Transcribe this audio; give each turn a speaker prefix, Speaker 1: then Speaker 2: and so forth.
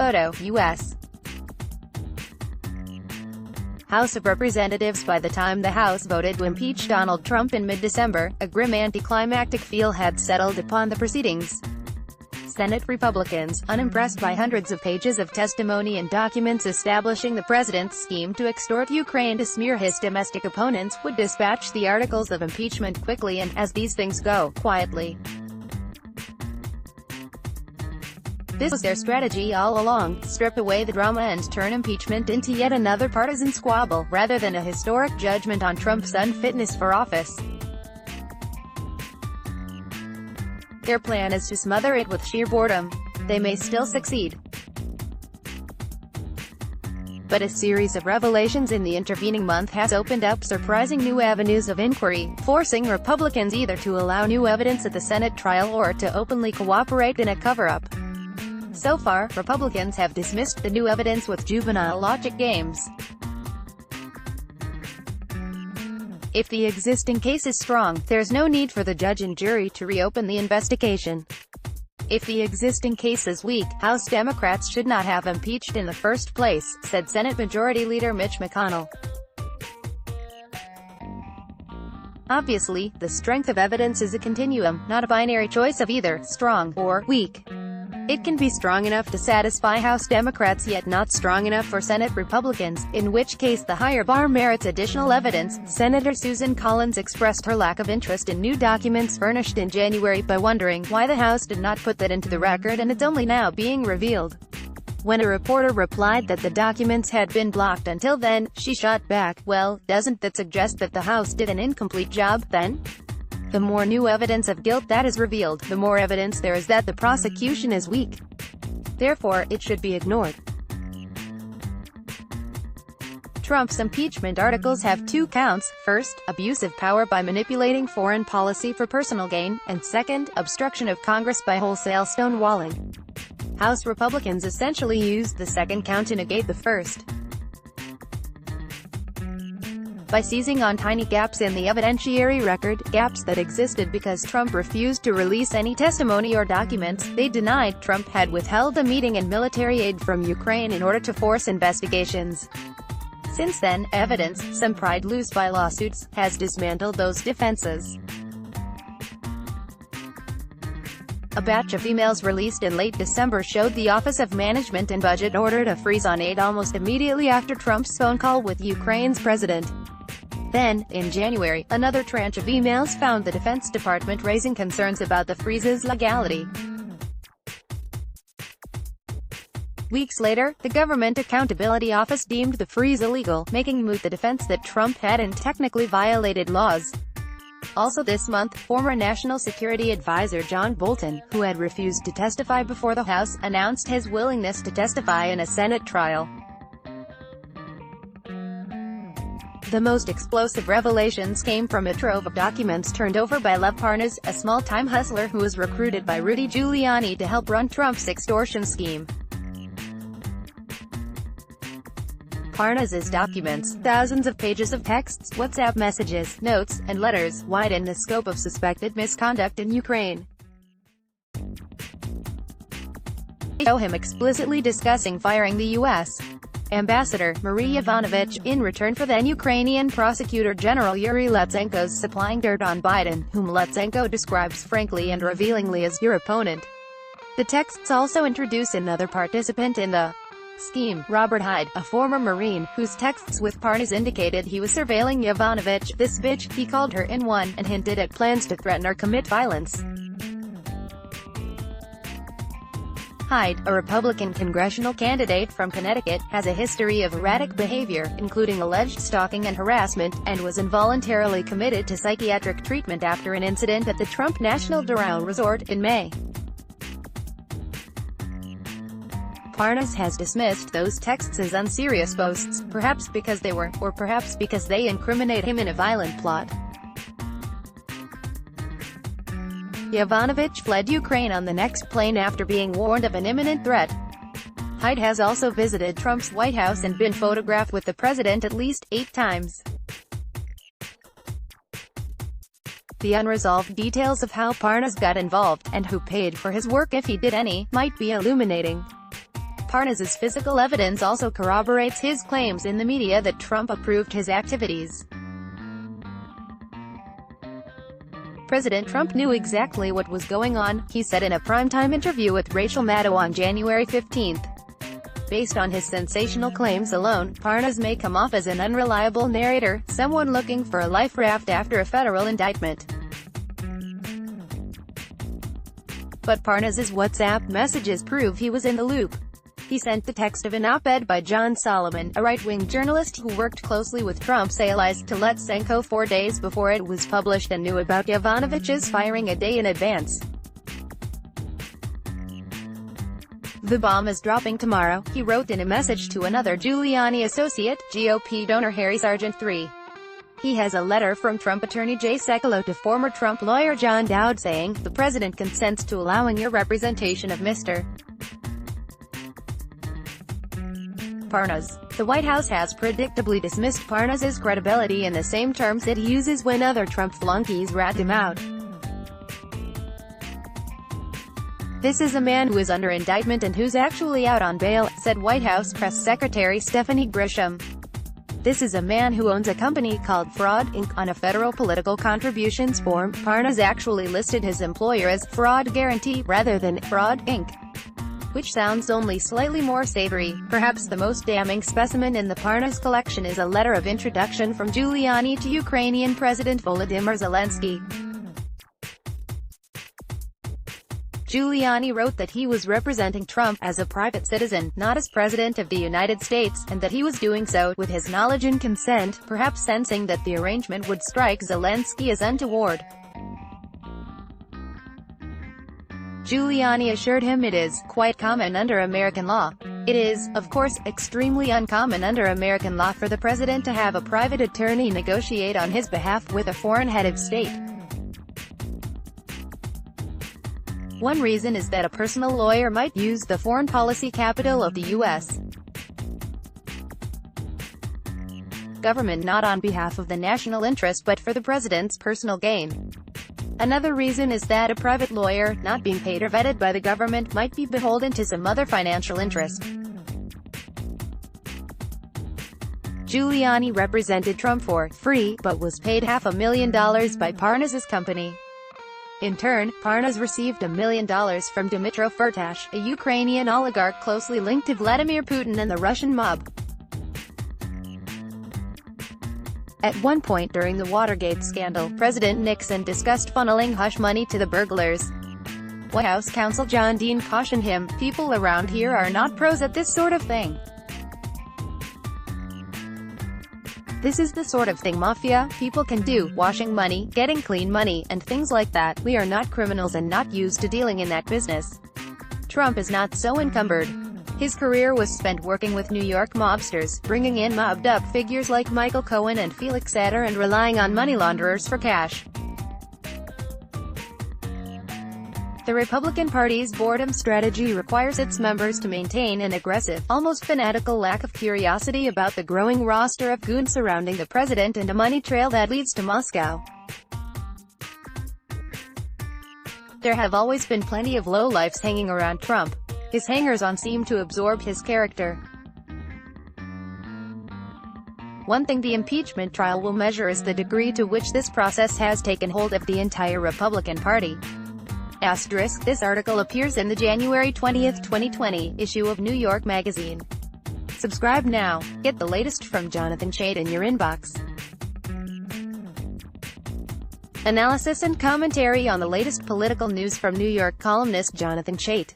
Speaker 1: photo, U.S. House of Representatives. By the time the House voted to impeach Donald Trump in mid-December, a grim anticlimactic feel had settled upon the proceedings. Senate Republicans, unimpressed by hundreds of pages of testimony and documents establishing the president's scheme to extort Ukraine to smear his domestic opponents, would dispatch the articles of impeachment quickly and, as these things go, quietly. This was their strategy all along: strip away the drama and turn impeachment into yet another partisan squabble, rather than a historic judgment on Trump's unfitness for office. Their plan is to smother it with sheer boredom. They may still succeed. But a series of revelations in the intervening month has opened up surprising new avenues of inquiry, forcing Republicans either to allow new evidence at the Senate trial or to openly cooperate in a cover-up. So far, Republicans have dismissed the new evidence with juvenile logic games. If the existing case is strong, there's no need for the judge and jury to reopen the investigation. If the existing case is weak, House Democrats should not have impeached in the first place, said Senate Majority Leader Mitch McConnell. Obviously, the strength of evidence is a continuum, not a binary choice of either strong or weak. It can be strong enough to satisfy House Democrats yet not strong enough for Senate Republicans, in which case the higher bar merits additional evidence. Senator Susan Collins expressed her lack of interest in new documents furnished in January by wondering why the House did not put that into the record and it's only now being revealed. When a reporter replied that the documents had been blocked until then, she shot back, "Well, doesn't that suggest that the House did an incomplete job, then? The more new evidence of guilt that is revealed, the more evidence there is that the prosecution is weak. Therefore, it should be ignored." Trump's impeachment articles have two counts: first, abuse of power by manipulating foreign policy for personal gain, and second, obstruction of Congress by wholesale stonewalling. House Republicans essentially used the second count to negate the first. By seizing on tiny gaps in the evidentiary record, gaps that existed because Trump refused to release any testimony or documents, they denied Trump had withheld a meeting and military aid from Ukraine in order to force investigations. Since then, evidence, some pried loose by lawsuits, has dismantled those defenses. A batch of emails released in late December showed the Office of Management and Budget ordered a freeze on aid almost immediately after Trump's phone call with Ukraine's president. Then, in January, another tranche of emails found the Defense Department raising concerns about the freeze's legality. Weeks later, the Government Accountability Office deemed the freeze illegal, making moot the defense that Trump hadn't technically violated laws. Also this month, former National Security Advisor John Bolton, who had refused to testify before the House, announced his willingness to testify in a Senate trial. The most explosive revelations came from a trove of documents turned over by Parnas, a small-time hustler who was recruited by Rudy Giuliani to help run Trump's extortion scheme. Parnas's documents, thousands of pages of texts, WhatsApp messages, notes, and letters, widen the scope of suspected misconduct in Ukraine. They show him explicitly discussing firing the U.S. Ambassador, Marie Yovanovitch, in return for then Ukrainian Prosecutor General Yuri Lutsenko's supplying dirt on Biden, whom Lutsenko describes frankly and revealingly as your opponent. The texts also introduce another participant in the scheme, Robert Hyde, a former Marine, whose texts with Parnas indicated he was surveilling Yovanovitch, "this bitch," he called her in one, and hinted at plans to threaten or commit violence. Hyde, a Republican congressional candidate from Connecticut, has a history of erratic behavior, including alleged stalking and harassment, and was involuntarily committed to psychiatric treatment after an incident at the Trump National Doral Resort in May. Parnas has dismissed those texts as unserious boasts, perhaps because they were, or perhaps because they incriminate him in a violent plot. Yovanovitch fled Ukraine on the next plane after being warned of an imminent threat. Hyde has also visited Trump's White House and been photographed with the president at least 8 times. The unresolved details of how Parnas got involved, and who paid for his work if he did any, might be illuminating. Parnas' physical evidence also corroborates his claims in the media that Trump approved his activities. President Trump knew exactly what was going on, he said in a primetime interview with Rachel Maddow on January 15. Based on his sensational claims alone, Parnas may come off as an unreliable narrator, someone looking for a life raft after a federal indictment. But Parnas' WhatsApp messages prove he was in the loop. He sent the text of an op-ed by John Solomon, a right-wing journalist who worked closely with Trump's allies, to Letsenko 4 days before it was published and knew about Yovanovitch's firing a day in advance. "The bomb is dropping tomorrow," he wrote in a message to another Giuliani associate, GOP donor Harry Sargent III. He has a letter from Trump attorney Jay Sekulow to former Trump lawyer John Dowd saying, "The president consents to allowing your representation of Mr. Parnas." The White House has predictably dismissed Parnas' credibility in the same terms it uses when other Trump flunkies rat him out. "This is a man who is under indictment and who's actually out on bail," said White House Press Secretary Stephanie Grisham. "This is a man who owns a company called Fraud, Inc. On a federal political contributions form, Parnas actually listed his employer as Fraud Guarantee rather than Fraud, Inc., which sounds only slightly more savory. Perhaps the most damning specimen in the Parnas collection is a letter of introduction from Giuliani to Ukrainian President Volodymyr Zelensky. Giuliani wrote that he was representing Trump as a private citizen, not as President of the United States, and that he was doing so with his knowledge and consent, perhaps sensing that the arrangement would strike Zelensky as untoward. Giuliani assured him it is quite common under American law. It is, of course, extremely uncommon under American law for the president to have a private attorney negotiate on his behalf with a foreign head of state. One reason is that a personal lawyer might use the foreign policy capital of the U.S. government not on behalf of the national interest but for the president's personal gain. Another reason is that a private lawyer, not being paid or vetted by the government, might be beholden to some other financial interest. Giuliani represented Trump for free, but was paid $500,000 by Parnas' company. In turn, Parnas received $1 million from Dmytro Firtash, a Ukrainian oligarch closely linked to Vladimir Putin and the Russian mob. At one point during the Watergate scandal, President Nixon discussed funneling hush money to the burglars. White House counsel John Dean cautioned him, "People around here are not pros at this sort of thing. This is the sort of thing mafia people can do, washing money, getting clean money, and things like that. We are not criminals and not used to dealing in that business." Trump is not so encumbered. His career was spent working with New York mobsters, bringing in mobbed-up figures like Michael Cohen and Felix Sater and relying on money launderers for cash. The Republican Party's boredom strategy requires its members to maintain an aggressive, almost fanatical lack of curiosity about the growing roster of goons surrounding the president and a money trail that leads to Moscow. There have always been plenty of lowlifes hanging around Trump. His hangers-on seem to absorb his character. One thing the impeachment trial will measure is the degree to which this process has taken hold of the entire Republican Party. *. This article appears in the January 20, 2020, issue of New York Magazine. Subscribe now. Get the latest from Jonathan Chait in your inbox. Analysis and commentary on the latest political news from New York columnist Jonathan Chait.